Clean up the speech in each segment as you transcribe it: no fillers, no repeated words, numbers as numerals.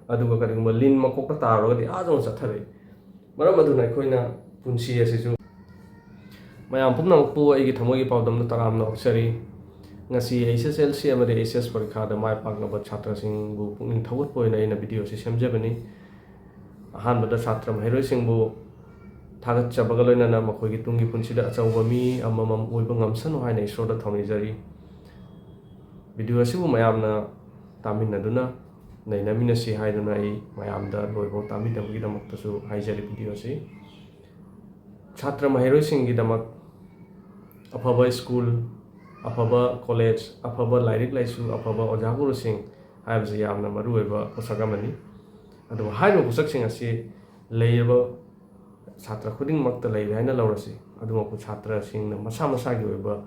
ꯑꯗꯨꯒ ꯀꯔꯤꯒꯨꯝꯕ ꯂꯤꯟ ꯃꯀꯣꯛꯇ ꯇꯥꯔꯒꯗꯤ ꯑꯥꯗ ꯆꯠꯊꯔꯛꯏ ꯃꯔꯝ ꯑꯗꯨꯅ ꯑꯩꯈꯣꯏꯅ ꯄꯨꯟꯁꯤ ꯑꯁꯤꯁꯨ ꯃꯌꯥꯝ ꯄꯨꯝꯅꯃꯛꯄꯨ ꯑꯩꯒꯤ ꯊꯃꯣꯏꯒꯤ ꯄꯥꯎꯗꯝꯗ ꯇꯔꯥꯝꯅ ꯑꯣꯛꯆꯔꯤ ꯉꯁꯤ HSLC ꯑꯃꯗꯤ HS ꯄꯔꯤꯈꯥꯗ ꯃꯥꯏ ꯄꯥꯛꯅꯕ ꯁꯥꯇ꯭ꯔꯁꯤꯡꯕꯨ ꯄꯨꯛꯅꯤꯡ ꯊꯧꯒꯠꯄ ꯑꯣꯏꯅ ꯑꯩꯅ ꯚꯤꯗꯤꯑꯣꯁꯤ ꯁꯦꯝꯖꯕꯅꯤ ꯑꯍꯥꯟꯕꯗ ꯁꯥꯇ꯭ꯔ ꯃꯍꯩꯔꯣꯏꯁꯤꯡꯕꯨ ꯊꯥꯒꯠꯆꯕꯒ ꯂꯣꯏꯅꯅ ꯃꯈꯣꯏꯒꯤ ꯇꯨꯡꯒꯤ ꯄꯨꯟꯁꯤꯗ ꯑꯆꯧꯕ ꯃꯤ ꯑꯃꯃꯝ ꯑꯣꯏꯕ ꯉꯝꯁꯅꯨ ꯍꯥꯏꯅ ꯏꯁꯣꯔꯗ ꯊꯧꯅꯤꯖꯔꯤ ꯚꯤꯗꯤꯑꯣ ꯑꯁꯤꯕꯨ ꯃꯌꯥꯝꯅ ꯇꯥꯃꯤꯟꯅꯗꯨꯅ ꯅꯩꯅꯃꯤꯟꯅꯁꯤ ꯍꯥꯏꯗꯨꯅ ꯑꯩ ꯃꯌꯥꯝꯗ ꯂꯣꯏꯐꯥꯎ ꯇꯥꯕꯤꯗꯕꯒꯤꯗꯃꯛꯇꯁꯨ ꯍꯥꯏꯖꯔꯤ ꯚꯤꯗꯤꯑꯣ ꯑꯁꯤ ꯁꯥꯇ꯭ꯔ ꯃꯍꯩꯔꯣꯏꯁꯤꯡꯒꯤꯗꯃꯛ ꯑꯐꯕ ꯁ꯭ꯀꯨꯜ ꯑꯐꯕ ꯀꯣꯂꯦꯖ ꯑꯐꯕ ꯂꯥꯏꯔꯤꯛ ꯂꯥꯏꯁꯨ ꯑꯐꯕ ꯑꯣꯖꯥ ꯒꯨꯔꯨꯁꯤꯡ ꯍꯥꯏꯕꯁꯤ ꯌꯥꯝꯅ ꯃꯔꯨꯑꯣꯏꯕ ꯄꯣꯠꯁꯛ ꯑꯃꯅꯤ ꯑꯗꯨꯒ ꯍꯥꯏꯔꯤꯕ ꯄꯣꯠꯁꯛꯁꯤꯡ ꯑꯁꯤ ꯂꯩꯔꯤꯕ ꯁꯥꯇ꯭ꯔ ꯈꯨꯗꯤꯡꯃꯛꯇ ꯂꯩꯔꯦ ꯍꯥꯏꯅ ꯂꯧꯔꯁꯤ ꯑꯗꯨꯃꯛꯄꯨ ꯁꯥꯇ꯭ꯔꯁꯤꯡꯅ ꯃꯁꯥ ꯃꯁꯥꯒꯤ ꯑꯣꯏꯕ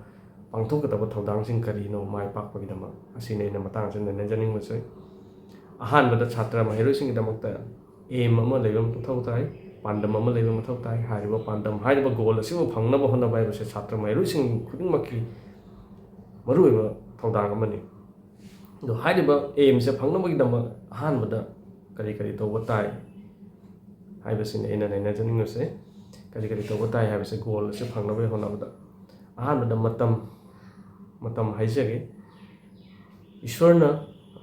ꯄꯥꯡꯊꯣꯛꯀꯗꯕ ꯊꯧꯗꯥꯡꯁꯤꯡ ꯀꯔꯤꯅꯣ ꯃꯥꯏ ꯄꯥꯛꯄꯒꯤꯗꯃꯛ ꯑꯁꯤꯅ ꯑꯩꯅ ꯃꯇꯥꯡ ꯑꯁꯤꯗ ꯅꯩꯅꯖꯅꯤꯡꯕꯁꯦ ꯑꯍꯥꯟꯕꯗ ꯁꯥꯇ꯭ꯔ ꯃꯍꯩꯔꯣꯏꯁꯤꯡꯒꯤꯗꯃꯛꯇ ꯑꯦꯝ ꯑꯃ ꯂꯩꯕ ꯃꯊꯧ ꯇꯥꯏ ꯄꯥꯟꯗꯝ ꯑꯃ ꯂꯩꯕ ꯃꯊꯧ ꯇꯥꯏ ꯍꯥꯏꯔꯤꯕ ꯄꯥꯟꯗꯝ ꯍꯥꯏꯔꯤꯕ ꯒꯣꯜ ꯑꯁꯤꯕꯨ ꯐꯪꯅꯕ ꯍꯣꯠꯅꯕ ꯍꯥꯏꯕꯁꯦ ꯁꯥꯇ꯭ꯔ ꯃꯍꯩꯔꯣꯏꯁꯤꯡ ꯈꯨꯗꯤꯡꯃꯛꯀꯤ ꯃꯔꯨꯑꯣꯏꯕ ꯊꯧꯗꯥꯡ ꯑꯃꯅꯤ ꯑꯗꯣ ꯍꯥꯏꯔꯤꯕ ꯑꯦꯝꯁꯦ ꯐꯪꯅꯕꯒꯤꯗꯃꯛ ꯑꯍꯥꯟꯕꯗ ꯀꯔꯤ ꯀꯔꯤ ꯇꯧꯕ ꯇꯥꯏ ꯍꯥꯏꯕꯁꯤꯅꯤ ꯑꯩꯅ ꯅꯩꯅꯖꯅꯤꯡꯕꯁꯦ ꯀꯔꯤ ꯀꯔꯤ ꯇꯧꯕ ꯇꯥꯏ ꯍꯥꯏꯕꯁꯦ ꯒꯣꯜ ꯑꯁꯤ ꯐꯪꯅꯕꯒꯤ ꯍꯣꯠꯅꯕꯗ ꯑꯍꯥꯟꯕꯗ ꯃꯇꯝ ꯍꯥꯏꯖꯒꯦ ꯏꯁꯣꯔꯅ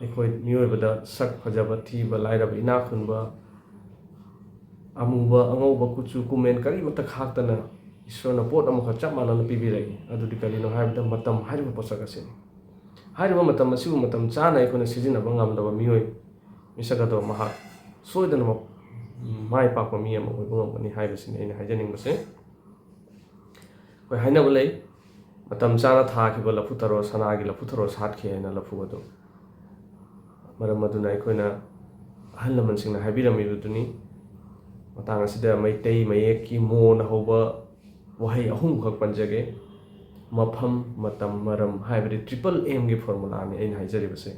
ꯑꯩꯈꯣꯏ ꯃꯤꯑꯣꯏꯕꯗ ꯁꯛ ꯐꯖꯕ ꯊꯤꯕ ꯂꯥꯏꯔꯕ ꯏꯅꯥꯛ ꯈꯨꯟꯕ ꯑꯃꯨꯕ ꯑꯉꯧꯕ ꯀꯨꯆꯨ ꯀꯨꯃꯦꯟ ꯀꯔꯤꯃꯠꯇ ꯈꯥꯛꯇꯅ ꯏꯁꯣꯔꯅ ꯄꯣꯠ ꯑꯃꯈꯛ ꯆꯞ ꯃꯥꯟꯅꯅ ꯄꯤꯕꯤꯔꯛꯏ ꯑꯗꯨꯗꯤ ꯀꯔꯤꯅꯣ ꯍꯥꯏꯕꯗ ꯃꯇꯝ ꯍꯥꯏꯔꯤꯕ ꯄꯣꯠꯁꯛ ꯑꯁꯤꯅꯤ ꯍꯥꯏꯔꯤꯕ ꯃꯇꯝ ꯑꯁꯤꯕꯨ ꯃꯇꯝ ꯆꯥꯅ ꯑꯩꯈꯣꯏꯅ ꯁꯤꯖꯤꯟꯅꯕ ꯉꯝꯗꯕ ꯃꯤꯑꯣꯏ ꯃꯤꯁꯛ ꯑꯗꯣ ꯃꯍꯥꯛ ꯁꯣꯏꯗꯅ ꯃꯥꯏ ꯄꯥꯛꯄ ꯃꯤ ꯑꯃ ꯑꯣꯏꯕ ꯉꯝꯒꯅꯤ ꯍꯥꯏꯕꯁꯤꯅꯤ ꯑꯩꯅ ꯍꯥꯏꯖꯅꯤꯡꯕꯁꯦ ꯑꯩꯈꯣꯏ ꯍꯥꯏꯅꯕ ꯂꯩ ꯃꯇꯝ ꯆꯥꯅ ꯊꯥꯈꯤꯕ ꯂꯐꯨꯊꯔꯣ ꯁꯅꯥꯒꯤ ꯂꯐꯨꯊꯔꯣ ꯁꯥꯠꯈꯤ ꯍꯥꯏꯅ ꯂꯐꯨ ꯑꯗꯨ ꯃꯔꯝ ꯑꯗꯨꯅ ꯑꯩꯈꯣꯏꯅ ꯑꯍꯜ ꯂꯃꯟꯁꯤꯡꯅ ꯍꯥꯏꯕꯤꯔꯝꯃꯤꯕꯗꯨꯅꯤ ꯃꯇꯥꯡ ꯑꯁꯤꯗ ꯃꯩꯇꯩ ꯃꯌꯦꯛꯀꯤ ꯃꯣꯅ ꯍꯧꯕ ꯋꯥꯍꯩ ꯑꯍꯨꯝꯈꯛ ꯄꯟꯖꯒꯦ ꯃꯐꯝ ꯃꯇꯝ ꯃꯔꯝ ꯍꯥꯏꯕꯗꯤ ꯇ꯭ꯔꯤꯄꯜ ꯑꯦꯝꯒꯤ ꯐꯣꯔꯃꯨꯂꯥꯅꯤ ꯑꯩꯅ ꯍꯥꯏꯖꯔꯤꯕꯁꯦ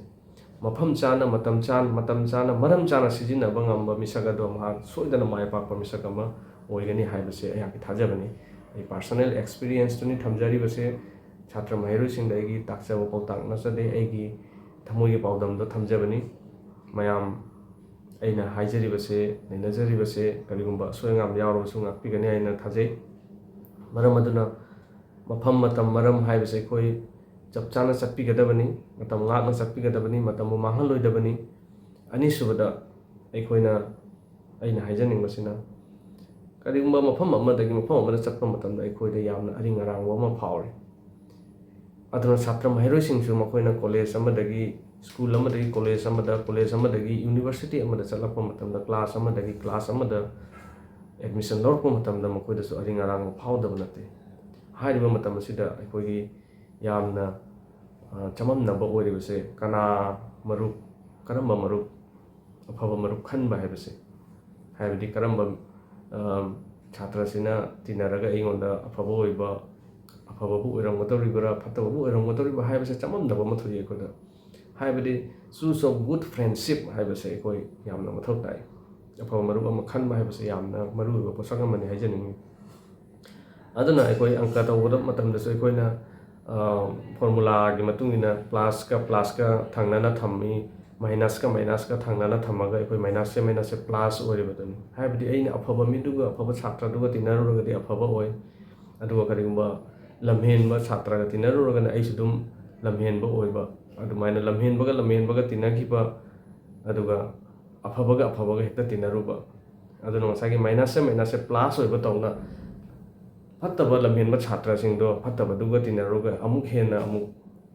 ꯃꯐꯝ ꯆꯥꯅ ꯃꯇꯝ ꯆꯥꯅ ꯃꯔꯝ ꯆꯥꯅ ꯁꯤꯖꯤꯟꯅꯕ ꯉꯝꯕ ꯃꯤꯁꯛ ꯑꯗꯣ ꯃꯍꯥꯛ ꯁꯣꯏꯗꯅ ꯃꯥꯏ ꯄꯥꯛꯄ ꯃꯤꯁꯛ ꯑꯃ ꯑꯣꯏꯒꯅꯤ ꯍꯥꯏꯕꯁꯦ ꯑꯩꯍꯥꯛꯀꯤ ꯊꯥꯖꯕꯅꯤ ꯑꯩ ꯄꯥꯔꯁꯣꯅꯦꯜ ꯑꯦꯛꯁꯄꯤꯔꯤꯌꯦꯟꯁꯇꯨꯅꯤ ꯊꯝꯖꯔꯤꯕꯁꯦ ꯁꯥꯇ꯭ꯔ ꯃꯍꯩꯔꯣꯏꯁꯤꯡꯗ ꯑꯩꯒꯤ ꯇꯥꯛꯆꯕ ꯄꯥꯎꯇꯥꯛ ꯅꯠꯆꯗꯦ ꯑꯩꯒꯤ ꯊꯃꯣꯏꯒꯤ ꯄꯥꯎꯗꯝꯗꯣ ꯊꯝꯖꯕꯅꯤ ꯃꯌꯥꯝ ꯑꯩꯅ ꯍꯥꯏꯖꯔꯤꯕꯁꯦ ꯅꯩꯅꯖꯔꯤꯕꯁꯦ ꯀꯔꯤꯒꯨꯝꯕ ꯑꯁꯣꯏ ꯑꯉꯥꯝ ꯌꯥꯎꯔꯕꯁꯨ ꯉꯥꯛꯄꯤꯒꯅꯤ ꯍꯥꯏꯅ ꯊꯥꯖꯩ ꯃꯔꯝ ꯑꯗꯨꯅ ꯃꯐꯝ ꯃꯇꯝ ꯃꯔꯝ ꯍꯥꯏꯕꯁꯦ ꯑꯩꯈꯣই ꯆꯞ ꯆꯥꯅ ꯆꯠꯄꯤꯒꯗꯕꯅꯤ ꯃꯇꯝ ꯉꯥꯛꯅ ꯆꯠꯄꯤꯒꯗꯕꯅꯤ ꯃꯇꯝꯕꯨ ꯃꯥꯡꯍꯜꯂꯣꯏꯗꯕꯅꯤ ꯑꯅꯤꯁꯨꯕꯗ ꯑꯩꯅ ꯍꯥꯏꯖꯅꯤꯡꯕꯁꯤꯅ ꯀꯔꯤꯒꯨꯝꯕ ꯃꯐꯝ ꯑꯃꯗꯒꯤ ꯃꯐꯝ ꯑꯃꯗ ꯆꯠꯄ ꯃꯇꯝꯗ ꯑꯩꯈꯣꯏꯗ ꯌꯥꯝꯅ ꯑꯔꯤꯡ ꯑꯔꯥꯡꯕ ꯑꯃ ꯐꯥꯎꯔꯤ ꯑꯗꯨꯅ ꯁꯥꯇ꯭ꯔ ꯃꯍꯩꯔꯣꯏꯁꯤꯡꯁꯨ ꯃꯈꯣꯏꯅ ꯀꯣꯂꯦꯖ ꯑꯃꯗꯒꯤ ꯁ꯭ꯀꯨꯜ ꯑꯃꯗꯒꯤ ꯀꯣꯂꯦꯖ ꯑꯃꯗꯒꯤ ꯌꯨꯅꯤꯚꯔꯁꯤꯇꯤ ꯑꯃꯗ ꯆꯠꯂꯛꯄ ꯃꯇꯝꯗ ꯀ꯭ꯂꯥꯁ ꯑꯃꯗꯒꯤ ꯀ꯭ꯂꯥꯁ ꯑꯃꯗ ꯑꯦꯗꯃꯤꯁꯟ ꯂꯧꯔꯛꯄ ꯃꯇꯝꯗ ꯃꯈꯣꯏꯗꯁꯨ ꯑꯔꯤꯡ ꯑꯔꯥꯡꯕ ꯐꯥꯎꯗꯕ ꯅꯠꯇꯦ ꯍꯥꯏꯔꯤꯕ ꯃꯇꯝ ꯑꯁꯤꯗ ꯑꯩꯈꯣꯏꯒꯤ ꯌꯥꯝꯅ ꯆꯃꯝꯅꯕ ꯑꯣꯏꯔꯤꯕꯁꯦ ꯀꯔꯝꯕ ꯃꯔꯨꯞ ꯑꯐꯕ ꯃꯔꯨꯞ ꯈꯟꯕ ꯍꯥꯏꯕꯁꯦ ꯍꯥꯏꯕꯗꯤ ꯀꯔꯝꯕ ꯁꯥꯇ꯭ꯔꯁꯤꯅ ꯇꯤꯟꯅꯔꯒ ꯑꯩꯉꯣꯟꯗ ꯑꯐꯕꯕꯨ ꯑꯣꯏꯔꯝꯒꯗꯧꯔꯤꯕ꯭ꯔꯥ ꯐꯠꯇꯕꯕꯨ ꯑꯣꯏꯔꯝꯒꯗꯧꯔꯤꯕ꯭ꯔꯥ ꯍꯥꯏꯕꯁꯦ ꯆꯃꯝꯅꯕ ꯑꯃ ꯊꯣꯛꯏ ꯑꯩꯈꯣꯏꯗ ꯍꯥꯏꯕꯗꯤ ꯆꯨꯁ ꯑꯣꯐ ꯒꯨꯗ ꯐ꯭ꯔꯦꯟꯁꯤꯞ ꯍꯥꯏꯕꯁꯦ ꯑꯩꯈꯣꯏ ꯌꯥꯝꯅ ꯃꯊꯧ ꯇꯥꯏ ꯑꯐꯕ ꯃꯔꯨꯞ ꯑꯃ ꯈꯟꯕ ꯍꯥꯏꯕꯁꯦ ꯌꯥꯝꯅ ꯃꯔꯨꯑꯣꯏꯕ ꯄꯣꯠꯁꯛ ꯑꯃꯅꯤ ꯍꯥꯏꯖꯅꯤꯡꯉꯤ ꯑꯗꯨꯅ ꯑꯩꯈꯣꯏ ꯑꯪꯀ ꯇꯧꯕꯗ ꯃꯇꯝꯗꯁꯨ ꯑꯩꯈꯣꯏꯅ ꯐꯣꯔꯃꯨꯂꯥꯒꯤ ꯃꯇꯨꯡ ꯏꯟꯅ ꯄ꯭ꯂꯁꯀ ꯊꯪꯅꯅ ꯊꯝꯃꯤ ꯃꯥꯏꯅꯁꯀ ꯊꯪꯅꯅ ꯊꯝꯃꯒ ꯑꯩꯈꯣꯏ ꯃꯥꯏꯅꯁꯁꯦ ꯄ꯭ꯂꯁ ꯑꯣꯏꯔꯤꯕꯗꯨꯅꯤ ꯍꯥꯏꯕꯗꯤ ꯑꯩꯅ ꯑꯐꯕ ꯃꯤꯗꯨꯒ ꯑꯐꯕ ꯁꯥꯇ꯭ꯔꯗꯨꯒ ꯇꯤꯟꯅꯔꯨꯔꯒꯗꯤ ꯑꯐꯕ ꯑꯣꯏ ꯑꯗꯨꯒ ꯀꯔꯤꯒꯨꯝꯕ ꯂꯝꯍꯦꯟꯕ ꯁꯥꯇ꯭ꯔꯒ ꯇꯤꯟꯅꯔꯨꯔꯒꯅ ꯑꯩꯁꯨ ꯑꯗꯨꯝ ꯂꯝꯍꯦꯟꯕ ꯑꯣꯏꯕ ꯑꯗꯨꯃꯥꯏꯅ ꯂꯝꯍꯦꯟꯕꯒ ꯇꯤꯟꯅꯈꯤꯕ ꯑꯗꯨꯒ ꯑꯐꯕꯒ ꯍꯦꯛꯇ ꯇꯤꯟꯅꯔꯨꯕ ꯑꯗꯨꯅ ꯉꯁꯥꯏꯒꯤ ꯃꯥꯏꯅꯁꯁꯦ ꯄ꯭ꯂꯁ ꯑꯣꯏꯕ ꯇꯧꯅ ꯐꯠꯇꯕ ꯂꯝꯍꯦꯟꯕ ꯁꯥꯇ꯭ꯔꯁꯤꯡꯗꯣ ꯐꯠꯇꯕꯗꯨꯒ ꯇꯤꯟꯅꯔꯨꯔꯒ ꯑꯃꯨꯛ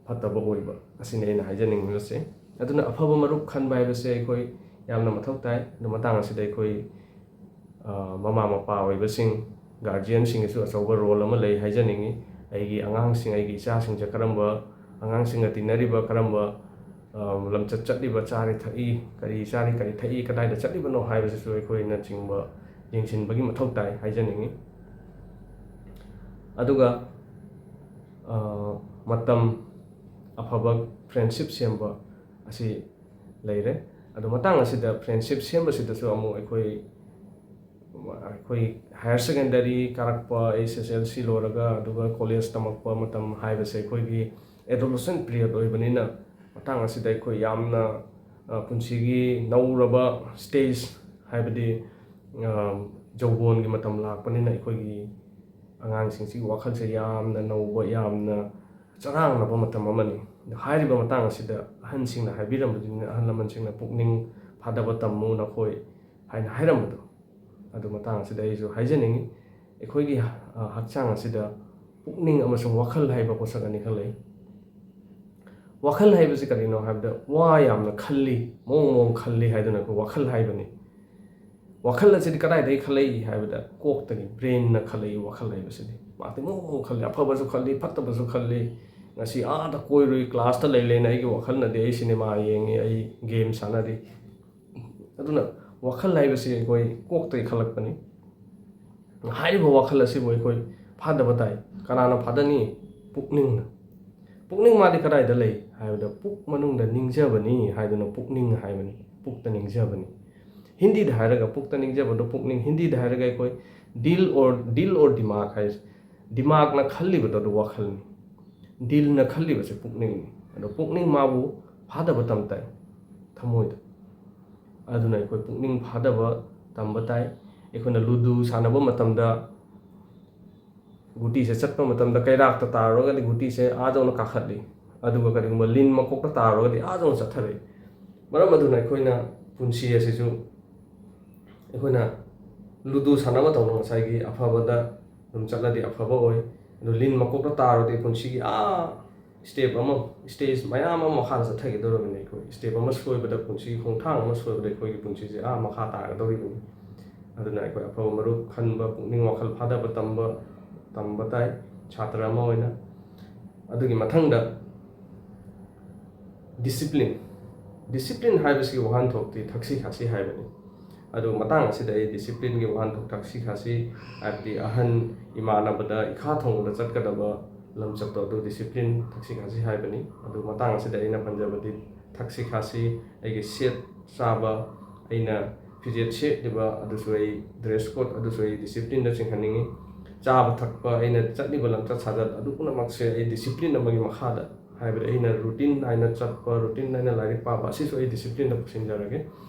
ꯐꯠꯇꯕ ꯑꯣꯏꯕ ꯑꯁꯤꯅꯤ ꯑꯩꯅ ꯍꯥꯏꯖꯅꯤꯡꯕꯁꯦ ꯑꯗꯨꯅ ꯑꯐꯕ ꯃꯔꯨꯞ ꯈꯟꯕ ꯍꯥꯏꯕꯁꯦ ꯑꯩꯈꯣꯏ ꯌꯥꯝꯅ ꯃꯊꯧ ꯇꯥꯏ ꯑꯗꯨ ꯃꯇꯥꯡ ꯑꯁꯤꯗ ꯑꯩꯈꯣꯏ ꯃꯃꯥ ꯃꯄꯥ ꯑꯣꯏꯕꯁꯤꯡ ꯒꯥꯔꯖꯤꯌꯟꯁꯤꯡꯒꯤꯁꯨ ꯑꯆꯧꯕ ꯔꯣꯜ ꯑꯃ ꯂꯩ ꯍꯥꯏꯖꯅꯤꯡꯉꯤ ꯑꯩꯒꯤ ꯑꯩꯒꯤ ꯏꯆꯥꯁꯤꯡꯁꯦ ꯀꯔꯝꯕ ꯑꯉꯥꯡꯁꯤꯡꯒ ꯇꯤꯟꯅꯔꯤꯕ ꯀꯔꯝꯕ ꯂꯝꯆꯠ ꯆꯠꯂꯤꯕ ꯆꯥꯔꯤ ꯊꯛꯏ ꯀꯔꯤ ꯆꯥꯔꯤ ꯀꯔꯤ ꯊꯛꯏ ꯀꯗꯥꯏꯗ ꯆꯠꯂꯤꯕꯅꯣ ꯍꯥꯏꯕꯁꯤꯁꯨ ꯑꯩꯈꯣꯏꯅꯆꯤꯡꯕ ꯌꯦꯡꯁꯤꯟꯕꯒꯤ ꯃꯊꯧ ꯇꯥꯏ ꯍꯥꯏꯖꯅꯤꯡꯉꯤ ꯑꯗꯨꯒ ꯃꯇꯝ ꯑꯐꯕ ꯐ꯭ꯔꯦꯟꯁꯤꯞ ꯁꯦꯝꯕ ꯑꯁꯤ ꯂꯩꯔꯦ ꯑꯗꯣ ꯃꯇꯥꯡ ꯑꯁꯤꯗ ꯐ꯭ꯔꯦꯟꯁꯤꯞ ꯁꯦꯝꯕꯁꯤꯗꯁꯨ ꯑꯃꯨꯛ ꯑꯩꯈꯣꯏ ꯍꯥꯌꯔ ꯁꯦꯀꯦꯟꯗꯔꯤ ꯀꯥꯔꯛꯄ HSLC ꯂꯣꯏꯔꯒ ꯑꯗꯨꯒ ꯀꯣꯂꯦꯖ ꯇꯝꯃꯛꯄ ꯃꯇꯝ ꯍꯥꯏꯕꯁꯦ ꯑꯩꯈꯣꯏꯒꯤ ꯑꯦꯗꯣꯂꯦꯁꯟ ꯄꯤꯔꯤꯌꯠ ꯑꯣꯏꯕꯅꯤꯅ ꯃꯇꯥꯡ ꯑꯁꯤꯗ ꯑꯩꯈꯣꯏ ꯌꯥꯝꯅ ꯄꯨꯟꯁꯤꯒꯤ ꯅꯧꯔꯕ ꯁ꯭ꯇꯦꯖ ꯍꯥꯏꯕꯗꯤ ꯖꯧꯕꯣꯟꯒꯤ ꯃꯇꯝ ꯂꯥꯛꯄꯅꯤꯅ ꯑꯩꯈꯣꯏꯒꯤ ꯑꯉꯥꯡꯁꯤꯡꯁꯤꯒꯤ ꯋꯥꯈꯜꯁꯦ ꯌꯥꯝꯅ ꯅꯧꯕ ꯌꯥꯝꯅ ꯆꯔꯥꯡꯅꯕ ꯃꯇꯝ ꯑꯃꯅꯤ. ꯍꯥꯏꯔꯤꯕ ꯃꯇꯥꯡ ꯑꯁꯤꯗ ꯑꯍꯟꯁꯤꯡꯅ ꯍꯥꯏꯕꯤꯔꯝꯕꯗꯨꯅ ꯑꯍꯜ ꯂꯃꯟꯁꯤꯡꯅ ꯄꯨꯛꯅꯤꯡ ꯐꯥꯗꯕ ꯇꯝꯃꯨ ꯅꯈꯣꯏ ꯍꯥꯏꯅ ꯍꯥꯏꯔꯝꯕꯗꯣ ꯑꯗꯨ ꯃꯇꯥꯡ ꯑꯁꯤꯗ ꯑꯩꯁꯨ ꯍꯥꯏꯖꯅꯤꯡꯉꯤ. ꯑꯩꯈꯣꯏꯒꯤ ꯍꯛꯆꯥꯡ ꯑꯁꯤꯗ ꯄꯨꯛꯅꯤꯡ ꯑꯃꯁꯨꯡ ꯋꯥꯈꯜ ꯍꯥꯏꯕ ꯄꯣꯠꯁꯛ ꯑꯅꯤꯈꯛ ꯂꯩ. ꯋꯥꯈꯜ ꯍꯥꯏꯕꯁꯤ ꯀꯔꯤꯅꯣ ꯍꯥꯏꯕꯗ ꯋꯥ ꯌꯥꯝꯅ ꯈꯜꯂꯤ, ꯃꯑꯣꯡ ꯃꯑꯣꯡ ꯈꯜꯂꯤ ꯍꯥꯏꯗꯨꯅ ꯑꯩꯈꯣꯏ ꯋꯥꯈꯜ ꯍꯥꯏꯕꯅꯤ. ꯋꯥꯈꯜ ꯑꯁꯤꯗꯤ ꯀꯗꯥꯏꯗꯒꯤ ꯈꯜꯂꯛꯏ ꯍꯥꯏꯕꯗ ꯀꯣꯛꯇꯒꯤ, ꯕ꯭ꯔꯦꯟꯅ ꯈꯜꯂꯛꯏ. ꯋꯥꯈꯜ ꯍꯥꯏꯕꯁꯤꯗꯤ ꯃꯥꯗꯤ ꯃꯑꯣꯡ ꯃꯑꯣꯡ ꯈꯜꯂꯤ, ꯑꯐꯕꯁꯨ ꯈꯜꯂꯤ, ꯐꯠꯇꯕꯁꯨ ꯈꯜꯂꯤ. ꯉꯁꯤ ꯑꯥꯗ ꯀꯣꯏꯔꯨꯏ, ꯀ꯭ꯂꯥꯁꯇ ꯂꯩ ꯂꯩꯅ ꯑꯩꯒꯤ ꯋꯥꯈꯜꯅꯗꯤ ꯑꯩ ꯁꯤꯅꯦꯃꯥ ꯌꯦꯡꯉꯤ, ꯑꯩ ꯒꯦꯝ ꯁꯥꯟꯅꯔꯤ. ꯑꯗꯨꯅ ꯋꯥꯈꯜ ꯍꯥꯏꯕꯁꯤ ꯑꯩꯈꯣই ꯀꯣꯛꯇꯒꯤ ꯈꯜꯂꯛꯄꯅꯤ. ꯍꯥꯏꯔꯤꯕ ꯋꯥꯈꯜ ꯑꯁꯤꯕꯨ ꯑꯩꯈꯣꯏ ꯐꯥꯗꯕ ꯇꯥꯏ. ꯀꯅꯥꯅ ꯐꯥꯗꯅꯤ? ꯄꯨꯛꯅꯤꯡꯅ. ꯄꯨꯛꯅꯤꯡ ꯃꯥꯗꯤ ꯀꯗꯥꯏꯗ ꯂꯩ ꯍꯥꯏꯕꯗ ꯄꯨꯛ ꯃꯅꯨꯡꯗ ꯅꯤꯡꯖꯕꯅꯤ ꯍꯥꯏꯗꯨꯅ ꯄꯨꯛꯅꯤꯡ ꯍꯥꯏꯕꯅꯤ. ꯄꯨꯛꯇ ꯅꯤꯡꯖꯕꯅꯤ. ꯍꯤꯟꯗꯤꯗ ꯍꯥꯏꯔꯒ ꯄꯨꯛꯇ ꯅꯤꯡꯖꯕꯗꯣ ꯄꯨꯛꯅꯤꯡ, ꯍꯤꯟꯗꯤꯗ ꯍꯥꯏꯔꯒ ꯑꯩꯈꯣই ꯗꯤꯜ ꯑꯣꯔ ꯗꯤꯃꯥꯛ ꯍꯥꯏꯁꯦ. ꯗꯤꯃꯥꯛꯅ ꯈꯜꯂꯤꯕꯗꯣ ꯑꯗꯨ ꯋꯥꯈꯜꯅꯤ, ꯗꯤꯜꯅ ꯈꯜꯂꯤꯕꯁꯦ ꯄꯨꯛꯅꯤꯡꯅꯤ. ꯑꯗꯣ ꯄꯨꯛꯅꯤꯡ ꯃꯥꯕꯨ ꯐꯥꯗꯕ ꯇꯝ ꯇꯥꯏ, ꯊꯃꯣꯏꯗ. ꯑꯗꯨꯅ ꯑꯩꯈꯣꯏ ꯄꯨꯛꯅꯤꯡ ꯐꯥꯗꯕ ꯇꯝꯕ ꯇꯥꯏ. ꯑꯩꯈꯣꯏꯅ ꯂꯨꯗꯨ ꯁꯥꯟꯅꯕ ꯃꯇꯝꯗ ꯒꯨꯇꯤꯁꯦ ꯆꯠꯄ ꯃꯇꯝꯗ ꯀꯩꯔꯥꯛꯇ ꯇꯥꯔꯨꯔꯒꯗꯤ ꯒꯨꯇꯤꯁꯦ ꯑꯥꯗꯧꯅ ꯀꯥꯈꯠꯂꯤ, ꯑꯗꯨꯒ ꯀꯔꯤꯒꯨꯝꯕ ꯂꯤꯟ ꯃꯀꯣꯛꯇ ꯇꯥꯔꯨꯔꯒꯗꯤ ꯑꯥꯗꯧꯅ ꯆꯠꯊꯔꯛꯏ. ꯃꯔꯝ ꯑꯗꯨꯅ ꯑꯩꯈꯣꯏꯅ ꯄꯨꯟꯁꯤ ꯑꯁꯤꯁꯨ ꯑꯩꯈꯣꯏꯅ ꯂꯨꯗꯨ ꯁꯥꯟꯅꯕ ꯇꯧꯅ ꯉꯁꯥꯏꯒꯤ ꯑꯐꯕꯗ ꯑꯗꯨꯝ ꯆꯠꯂꯗꯤ ꯑꯐꯕ ꯑꯣꯏ. ꯑꯗꯨ ꯂꯤꯟ ꯃꯀꯣꯛꯇ ꯇꯥꯔꯨꯔꯗꯤ ꯄꯨꯟꯁꯤꯒꯤ ꯁ꯭ꯇꯦꯖ ꯃꯌꯥꯝ ꯑꯃ ꯃꯈꯥꯗ ꯆꯠꯊꯈꯤꯗꯧꯔꯕꯅꯤ. ꯑꯩꯈꯣꯏ ꯁ꯭ꯇꯦꯞ ꯑꯃ ꯁꯣꯏꯕꯗ, ꯄꯨꯟꯁꯤꯒꯤ ꯈꯣꯡꯊꯥꯡ ꯑꯃ ꯁꯣꯏꯕꯗ ꯑꯩꯈꯣꯏꯒꯤ ꯄꯨꯟꯁꯤꯁꯦ ꯃꯈꯥ ꯇꯥꯒꯗꯧꯔꯤꯕꯅꯤ. ꯑꯗꯨꯅ ꯑꯩꯈꯣꯏ ꯑꯐꯕ ꯃꯔꯨꯞ ꯈꯟꯕ, ꯄꯨꯛꯅꯤꯡ ꯋꯥꯈꯜ ꯐꯥꯗꯕ ꯇꯝꯕ ꯇꯥꯏ ꯁꯥꯇ꯭ꯔ ꯑꯃ ꯑꯣꯏꯅ. ꯑꯗꯨꯒꯤ ꯃꯊꯪꯗ ꯗꯤꯁꯤꯄ꯭ꯂꯤꯟ. ꯗꯤꯁꯤꯄ꯭ꯂꯤꯟ ꯍꯥꯏꯕꯁꯤꯒꯤ ꯋꯥꯍꯟꯊꯣꯛꯇꯤ ꯊꯛꯁꯤ ꯈꯥꯁꯤ ꯍꯥꯏꯕꯅꯤ. ꯑꯗꯨ ꯃꯇꯥꯡ ꯑꯁꯤꯗ ꯑꯩ ꯗꯤꯁꯤꯄ꯭ꯂꯤꯟꯒꯤ ꯋꯥꯍꯟꯊꯣꯛ, ꯊꯛꯁꯤ ꯈꯥꯁꯤ ꯍꯥꯏꯕꯗꯤ ꯑꯍꯟ ꯏꯃꯥꯟꯅꯕꯗ ꯏꯈꯥ ꯊꯣꯡꯕꯗ ꯆꯠꯀꯗꯕ ꯂꯝꯆꯠꯇꯣ ꯑꯗꯨ ꯗꯤꯁꯤꯄ꯭ꯂꯤꯟ, ꯊꯛꯁꯤ ꯈꯥꯁꯤ ꯍꯥꯏꯕꯅꯤ. ꯑꯗꯨ ꯃꯇꯥꯡ ꯑꯁꯤꯗ ꯑꯩꯅ ꯄꯟꯖꯕꯗꯤ ꯊꯛꯁꯤ ꯈꯥꯁꯤ, ꯑꯩꯒꯤ ꯁꯦꯠ ꯆꯥꯕ, ꯑꯩꯅ ꯐꯤꯖꯦꯠ ꯁꯦꯠꯂꯤꯕ ꯑꯗꯨꯁꯨ ꯑꯩ ꯗ꯭ꯔꯦꯁ ꯀꯣꯗ ꯑꯗꯨꯁꯨ ꯑꯩ ꯗꯤꯁꯤꯄ꯭ꯂꯤꯟꯗ ꯆꯤꯡꯍꯟꯅꯤꯡꯉꯤ. ꯆꯥꯕ ꯊꯛꯄ, ꯑꯩꯅ ꯆꯠꯂꯤꯕ ꯂꯝꯆꯠ ꯁꯥꯖꯠ ꯑꯗꯨ ꯄꯨꯝꯅꯃꯛꯁꯦ ꯑꯩ ꯗꯤꯁꯤꯄ꯭ꯂꯤꯟ ꯑꯃꯒꯤ ꯃꯈꯥꯗ, ꯍꯥꯏꯕꯗꯤ ꯑꯩꯅ ꯔꯨꯇꯤꯟ ꯅꯥꯏꯅ ꯆꯠꯄ, ꯔꯨꯇꯤꯟ ꯅꯥꯏꯅ ꯂꯥꯏꯔꯤꯛ ꯄꯥꯕ, ꯑꯁꯤꯁꯨ ꯑꯩ ꯗꯤꯁꯤꯄ꯭ꯂꯤꯟꯗ ꯄꯨꯁꯤꯟꯖꯔꯒꯦ.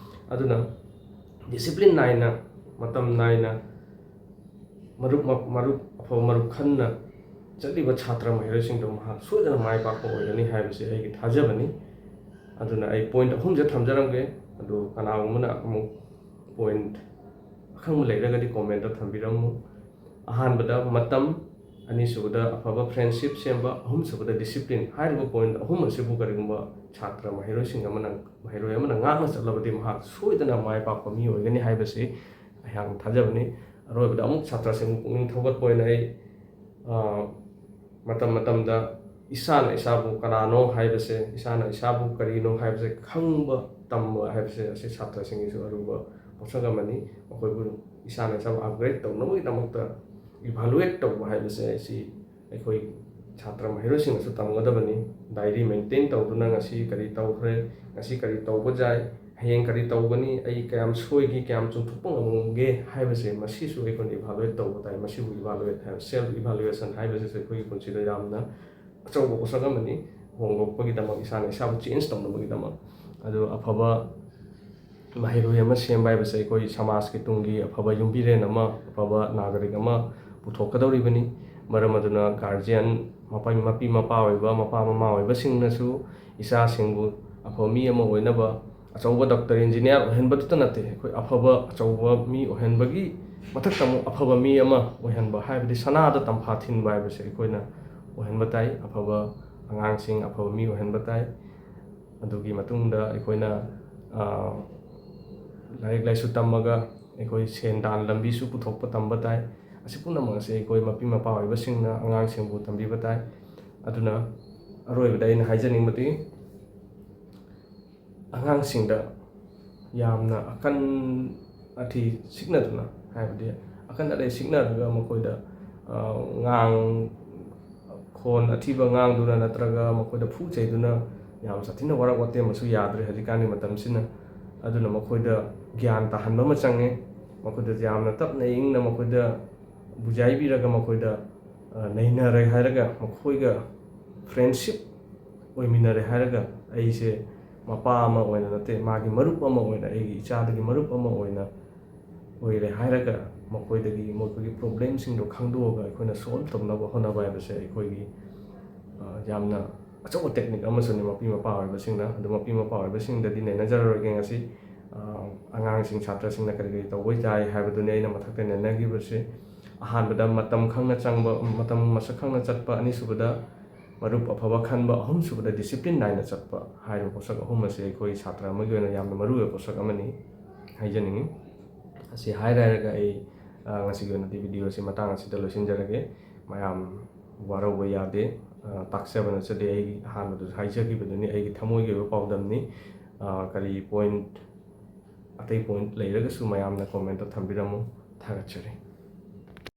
ꯑꯗꯨꯅ ꯗꯤꯁꯤꯄ꯭ꯂꯤꯟ ꯅꯥꯏꯅ, ꯃꯇꯝ ナꯏꯅ, ꯑꯐꯕ ꯃꯔꯨꯞ ꯈꯟꯅ ꯆꯠꯂꯤꯕ ꯁꯥꯇ꯭ꯔ ꯃꯍꯩꯔꯣꯏꯁꯤꯡꯗꯣ ꯃꯍꯥꯛ ꯁꯣꯏꯗꯅ ꯃꯥꯏ ꯄꯥꯛꯄ ꯑꯣꯏꯒꯅꯤ ꯍꯥꯏꯕꯁꯤ ꯑꯩꯒꯤ ꯊꯥꯖꯕꯅꯤ. ꯑꯗꯨꯅ ꯑꯩ ꯄꯣꯏꯟꯠ 3ꯁꯦ ꯊꯝꯖꯔꯝꯒꯦ. ꯑꯗꯨ ꯀꯅꯥꯒꯨꯝꯕꯅ ꯑꯃꯨꯛ ꯄꯣꯏꯟꯠ ꯑꯈꯪꯕ ꯂꯩꯔꯒꯗꯤ ꯀꯣꯃꯦꯟꯠꯇ ꯊꯝꯕꯤꯔꯝꯃꯨ. ꯑꯍꯥꯟꯕꯗ ꯃꯇꯝ, ꯑꯅꯤꯁꯨꯕꯗ ꯑꯐꯕ ꯐ꯭ꯔꯦꯟꯗꯁꯤꯞ ꯁꯦꯝꯕ, ꯑꯍꯨꯝꯁꯨꯕꯗ ꯗꯤꯁꯤꯄ꯭ꯂꯤꯟ. ꯍꯥꯏꯔꯤꯕ ꯄꯣꯏꯟꯠ 3 ꯑꯁꯤꯕꯨ ꯀꯔꯤꯒꯨꯝꯕ ꯁꯥꯇ꯭ꯔ ꯃꯍꯩꯔꯣꯏ ꯑꯃꯅ ꯉꯥꯛꯅ ꯆꯠꯂꯕꯗꯤ ꯃꯍꯥꯛ ꯁꯣꯏꯗꯅ ꯃꯥꯏ ꯄꯥꯛꯄ ꯃꯤ ꯑꯣꯏꯒꯅꯤ ꯍꯥꯏꯕꯁꯤ ꯑꯩꯍꯥꯛꯅ ꯊꯥꯖꯕꯅꯤ. ꯑꯔꯣꯏꯕꯗ ꯑꯃꯨꯛ ꯁꯥꯇ꯭ꯔꯁꯤꯡꯕꯨ ꯄꯨꯛꯅꯤꯡ ꯊꯧꯒꯠꯄ ꯑꯣꯏꯅ ꯑꯩ ꯃꯇꯝꯗ ꯏꯁꯥꯅ ꯏꯁꯥꯕꯨ ꯀꯅꯥꯅꯣ ꯍꯥꯏꯕꯁꯦ, ꯏꯁꯥꯅ ꯏꯁꯥꯕꯨ ꯀꯔꯤꯅꯣ ꯍꯥꯏꯕꯁꯦ ꯈꯪꯕ ꯇꯝꯕ ꯍꯥꯏꯕꯁꯦ ꯑꯁꯤ ꯁꯥꯇ꯭ꯔꯁꯤꯡꯒꯤꯁꯨ ꯑꯔꯨꯕ ꯄꯣꯠꯁꯛ ꯑꯃꯅꯤ. ꯃꯈꯣꯏꯕꯨ ꯏꯁꯥꯅ ꯏꯁꯥꯕꯨ ꯑꯞꯒ꯭ꯔꯦꯗ ꯇꯧꯅꯕꯒꯤꯗꯃꯛꯇ ꯏꯚꯥꯂꯨꯑꯦꯠ ꯇꯧꯕ ꯍꯥꯏꯕꯁꯦ ꯑꯁꯤ ꯑꯩꯈꯣꯏ ꯁꯥꯇ꯭ꯔ ꯃꯍꯩꯔꯣꯏꯁꯤꯡꯅꯁꯨ ꯇꯝꯒꯗꯕꯅꯤ. ꯗꯥꯏꯔꯤ ꯃꯦꯟꯇꯦꯟ ꯇꯧꯗꯨꯅ ꯉꯁꯤ ꯀꯔꯤ ꯇꯧꯈ꯭ꯔꯦ, ꯉꯁꯤ ꯀꯔꯤ ꯇꯧꯕ ꯌꯥꯏ, ꯍꯌꯦꯡ ꯀꯔꯤ ꯇꯧꯒꯅꯤ, ꯑꯩ ꯀꯌꯥꯝ ꯁꯣꯏꯈꯤ, ꯀꯌꯥꯝ ꯆꯨꯝꯊꯣꯛꯄ ꯉꯝꯒꯦ ꯍꯥꯏꯕꯁꯦ ꯃꯁꯤꯁꯨ ꯑꯩꯈꯣꯏꯅ ꯏꯚꯥꯂꯨꯑꯦꯠ ꯇꯧꯕ ꯇꯥꯏ. ꯃꯁꯤꯕꯨ ꯏꯚꯥꯂꯨꯑꯦꯠ ꯍꯥꯏꯕ, ꯁꯦꯜꯐ ꯏꯚꯥꯂꯨꯑꯦꯁꯟ ꯍꯥꯏꯕꯁꯤꯁꯨ ꯑꯩꯈꯣꯏꯒꯤ ꯄꯨꯟꯁꯤꯗ ꯌꯥꯝꯅ ꯑꯆꯧꯕ ꯄꯣꯠꯁꯛ ꯑꯃꯅꯤ. ꯍꯣꯡꯗꯣꯛꯄꯒꯤꯗꯃꯛ, ꯏꯁꯥꯅ ꯏꯁꯥꯕꯨ ꯆꯦꯟꯖ ꯇꯧꯅꯕꯒꯤꯗꯃꯛ. ꯑꯗꯨ ꯑꯐꯕ ꯃꯍꯩꯔꯣꯏ ꯑꯃ ꯁꯦꯝꯕ ꯍꯥꯏꯕꯁꯦ ꯑꯩꯈꯣꯏ ꯁꯃꯥꯖꯀꯤ ꯇꯨꯡꯒꯤ ꯑꯐꯕ ꯌꯨꯝꯕꯤꯔꯦꯟ ꯑꯃ, ꯑꯐꯕ ꯅꯥꯒꯔꯤꯛ ꯑꯃ ꯄꯨꯊꯣꯛꯀꯗꯧꯔꯤꯕꯅꯤ. ꯃꯔꯝ ꯑꯗꯨꯅ ꯒꯥꯔꯖꯤꯌꯟ, ꯃꯄꯤ ꯃꯄꯥ ꯑꯣꯏꯕ, ꯃꯄꯥ ꯃꯃꯥ ꯑꯣꯏꯕꯁꯤꯡꯅꯁꯨ ꯏꯆꯥꯁꯤꯡꯕꯨ ꯑꯐꯕ ꯃꯤ ꯑꯃ ꯑꯣꯏꯅꯕ, ꯑꯆꯧꯕ ꯗꯣꯛꯇꯔ, ꯏꯟꯖꯤꯅꯤꯌꯥꯔ ꯑꯣꯏꯍꯟꯕꯗꯨꯇ ꯅꯠꯇꯦ, ꯑꯩꯈꯣꯏ ꯑꯐꯕ ꯑꯆꯧꯕ ꯃꯤ ꯑꯣꯏꯍꯟꯕꯒꯤ ꯃꯊꯛꯇ ꯑꯃꯨꯛ ꯑꯐꯕ ꯃꯤ ꯑꯃ ꯑꯣꯏꯍꯟꯕ, ꯍꯥꯏꯕꯗꯤ ꯁꯅꯥꯗ ꯇꯝꯐꯥ ꯊꯤꯟꯕ ꯍꯥꯏꯕꯁꯦ ꯑꯩꯈꯣꯏꯅ ꯑꯣꯏꯍꯟꯕ ꯇꯥꯏ. ꯑꯐꯕ ꯑꯉꯥꯡꯁꯤꯡ, ꯑꯐꯕ ꯃꯤ ꯑꯣꯏꯍꯟꯕ ꯇꯥꯏ. ꯑꯗꯨꯒꯤ ꯃꯇꯨꯡꯗ ꯑꯩꯈꯣꯏꯅ ꯂꯥꯏꯔꯤꯛ ꯂꯥꯏꯁꯨ ꯇꯝꯃꯒ ꯑꯩꯈꯣꯏ ꯁꯦꯟꯗꯥꯟ ꯂꯝꯕꯤꯁꯨ ꯄꯨꯊꯣꯛꯄ ꯇꯝꯕ ꯇꯥꯏ. ꯑꯁꯤ ꯄꯨꯝꯅꯃꯛ ꯑꯁꯤ ꯑꯩꯈꯣꯏ ꯃꯄꯤ ꯃꯄꯥ ꯑꯣꯏꯕꯁꯤꯡꯅ ꯑꯉꯥꯡꯁꯤꯡꯕꯨ ꯇꯝꯕꯤꯕ ꯇꯥꯏ. ꯑꯗꯨꯅ ꯑꯔꯣꯏꯕꯗ ꯑꯩꯅ ꯍꯥꯏꯖꯅꯤꯡꯕꯗꯤ ꯑꯉꯥꯡꯁꯤꯡꯗ ꯌꯥꯝꯅ ꯑꯀꯟ ꯑꯊꯤ ꯁꯤꯛꯅꯗꯨꯅ, ꯍꯥꯏꯕꯗꯤ ꯑꯀꯟ ꯑꯔꯩ ꯁꯤꯛꯅꯔꯒ ꯃꯈꯣꯏꯗ ꯈꯣꯟ ꯑꯊꯤꯕ ꯉꯥꯡꯗꯨꯅ ꯅꯠꯇ꯭ꯔꯒ ꯃꯈꯣꯏꯗ ꯐꯨ ꯆꯩꯗꯨꯅ ꯌꯥꯝ ꯁꯥꯊꯤꯅ ꯋꯥꯔꯛ ꯋꯥꯇꯦꯝꯕꯁꯨ ꯌꯥꯗ꯭ꯔꯦ ꯍꯧꯖꯤꯛꯀꯥꯟꯒꯤ ꯃꯇꯝꯁꯤꯅ. ꯑꯗꯨꯅ ꯃꯈꯣꯏꯗ ꯒ꯭ꯌꯥꯟ ꯇꯥꯍꯟꯕ ꯑꯃ ꯆꯪꯉꯦ. ꯃꯈꯣꯏꯗ ꯌꯥꯝꯅ ꯇꯞꯅ ꯏꯪꯅ ꯃꯈꯣꯏꯗ ꯕꯨꯖꯥꯏꯕꯤꯔꯒ, ꯃꯈꯣꯏꯗ ꯅꯩꯅꯔꯦ ꯍꯥꯏꯔꯒ, ꯃꯈꯣꯏꯒ ꯐ꯭ꯔꯦꯟꯁꯤꯞ ꯑꯣꯏꯃꯤꯟꯅꯔꯦ ꯍꯥꯏꯔꯒ ꯑꯩꯁꯦ ꯃꯄꯥ ꯑꯃ ꯑꯣꯏꯅ ꯅꯠꯇꯦ, ꯃꯥꯒꯤ ꯃꯔꯨꯞ ꯑꯃ ꯑꯣꯏꯅ, ꯑꯩꯒꯤ ꯏꯆꯥꯗꯒꯤ ꯃꯔꯨꯞ ꯑꯃ ꯑꯣꯏꯅ ꯑꯣꯏꯔꯦ ꯍꯥꯏꯔꯒ ꯃꯈꯣꯏꯒꯤ ꯄ꯭ꯔꯣꯕ꯭ꯂꯦꯝꯁꯤꯡꯗꯣ ꯈꯪꯗꯣꯛꯑꯒ ꯑꯩꯈꯣꯏꯅ ꯁꯣꯜꯕ ꯇꯧꯅꯕ ꯍꯣꯠꯅꯕ ꯍꯥꯏꯕꯁꯦ ꯑꯩꯈꯣꯏꯒꯤ ꯌꯥꯝꯅ ꯑꯆꯧꯕ ꯇꯦꯛꯅꯤꯛ ꯑꯃꯁꯨꯅꯤ ꯃꯄꯤ ꯃꯄꯥ ꯑꯣꯏꯕꯁꯤꯡꯅ. ꯑꯗꯨ ꯃꯄꯤ ꯃꯄꯥ ꯑꯣꯏꯕꯁꯤꯡꯗꯗꯤ ꯅꯩꯅꯖꯔꯔꯣꯏꯒꯦ ꯉꯁꯤ. ꯑꯉꯥꯡꯁꯤꯡ ꯁꯥꯇ꯭ꯔꯁꯤꯡꯅ ꯀꯔꯤ ꯀꯔꯤ ꯇꯧꯕ ꯌꯥꯏ ꯍꯥꯏꯕꯗꯨꯅꯤ ꯑꯩꯅ ꯃꯊꯛꯇ ꯅꯩꯅꯈꯤꯕꯁꯤ. ꯑꯍꯥꯟꯕꯗ ꯃꯇꯝ ꯈꯪꯅ ꯆꯪꯕ, ꯃꯇꯝ ꯃꯁꯛ ꯈꯪꯅ ꯆꯠꯄ, ꯑꯅꯤꯁꯨꯕꯗ ꯃꯔꯨꯞ ꯑꯐꯕ ꯈꯟꯕ, ꯑꯍꯨꯝꯁꯨꯕꯗ ꯗꯤꯁꯤꯄ꯭ꯂꯤꯟ ꯅꯥꯏꯅ ꯆꯠꯄ ꯍꯥꯏꯔꯤꯕ ꯄꯣꯠꯁꯛ ꯑꯍꯨꯝ ꯑꯁꯤ ꯑꯩꯈꯣꯏ ꯁꯥꯇ꯭ꯔ ꯑꯃꯒꯤ ꯑꯣꯏꯅ ꯌꯥꯝꯅ ꯃꯔꯨꯑꯣꯏꯕ ꯄꯣꯠꯁꯛ ꯑꯃꯅꯤ ꯍꯥꯏꯖꯅꯤꯡꯉꯤ. ꯑꯁꯤ ꯍꯥꯏꯔꯒ ꯑꯩ ꯉꯁꯤꯒꯤ ꯑꯣꯏꯅꯗꯤ ꯚꯤꯗꯤꯑꯣꯁꯤ ꯃꯇꯥꯡ ꯑꯁꯤꯗ ꯂꯣꯏꯁꯤꯟꯖꯔꯒꯦ. ꯃꯌꯥꯝ ꯋꯥꯔꯧꯕ ꯌꯥꯗꯦ. ꯇꯥꯛꯆꯕ ꯅꯠꯆꯗꯦ. ꯑꯩꯒꯤ ꯑꯍꯥꯟꯕꯗꯁꯨ ꯍꯥꯏꯖꯈꯤꯕꯗꯨꯅꯤ, ꯑꯩꯒꯤ ꯊꯃꯣꯏꯒꯤ ꯑꯣꯏꯕ ꯄꯥꯎꯗꯝꯅꯤ. ꯀꯔꯤ ꯄꯣꯏꯟꯠ, ꯑꯇꯩ ꯄꯣꯏꯟꯠ ꯂꯩꯔꯒꯁꯨ ꯃꯌꯥꯝꯅ ꯀꯣꯃꯦꯟꯇ ꯊꯝꯕꯤꯔꯝꯃꯨ. ꯊꯥꯒꯠꯆꯔꯤ.